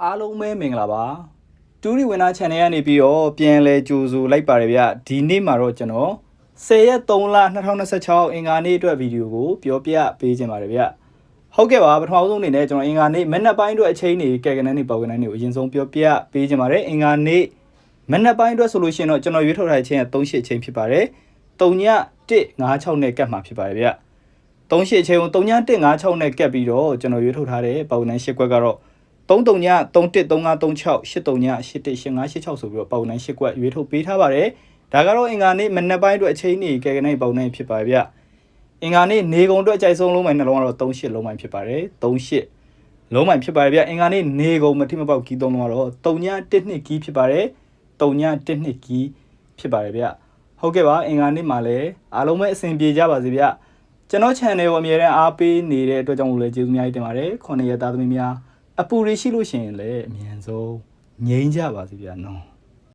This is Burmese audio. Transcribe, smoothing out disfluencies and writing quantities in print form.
အားလုံးပဲမင်္ဂလာပါတူရီဝင်နာ channel ကနေပြီးတော့ပြန်လဲကြိုဆိုလိုက်ပါတယ်ဗျဒီနေ့မှာတော့ကျွန်တော်10ရက်3လ2026အင်္ဂါနေ့အတွက်ဗီဒီယိုကိုပြောပြပေးခြင်းပါတယ်ဗျဟုတ်ကဲ့ပါပထမဆုံးအနေနဲ့ကျွန်တော်အင်္ဂါနေ့မနက်ပိုင်းအတွက်အချိန်တွေကဲကနန်းနေပေါကနန်းတွေကိုအရင်ဆုံးပြောပြပေးခြင်းပါတယ်အင်္ဂါနေ့မနက်ပိုင်းအတွက်ဆိုလို့ရှိရင်တော့ကျွန်တော်ရွေးထုတ်ထားတဲ့အချိန်က3-8အချိန်ဖြစ်ပါတယ်3-1-5-6နဲ့ကတ်မှာဖြစ်ပါတယ်ဗျ3-8အချိန်ကို3-1-5-6နဲ့ကတ်ပြီးတော့ကျွန်တော်ရွေးထုတ်ထားတဲ့ပေါကနန်း8ကွက်ကတော့3-3-3-1-3-5-3-6 8-3-8-1-8-5-8-6ဆိုပြီးတော့ပေါကနန်း8ကွက်ရွေးထုတ်ပေးထားပါတယ်ဒါကတော့အင်္ဂါနေ့မနက်ပိုင်းအတွက်အချိန်တွေကဲကနန်းပေါကနန်းဖြစ်ပါတယ်ဗျအင်္ဂါနေ့နေကုန်အတွက်အကြိုက်ဆုံးလုံးမိုင်နှလုံးကတော့3-8လုံးမိုင်ဖြစ်ပါတယ်3-8လုံးမိုင်ဖြစ်ပါတယ်ဗျအင်္ဂါနေ့နေကုန်မထိမပေါက်ကီး3လုံးကတော့3-1-1-2ကီးဖြစ်ပါတယ်3-1-1-2ကီးဖြစ်ပါတယ်ဗျဟုတ်ကဲ့ပါအင်္ဂါနေ့မှာလည်းအားလုံးပဲအဆင်ပြေကြပါစေဗျကျွန်တော် channel ကိုအမြဲတမ်းအားပေးနေတဲ့အတွက်ကြောင့်မို့လည်းကျေးဇူးအများကြီးတင်ပါတယ်9ရက်သားသမီးများအပူရရှိလို့ရှိရင်လည်းအမြန်ဆုံးငြိမ်းကြပါစေဗျာနော်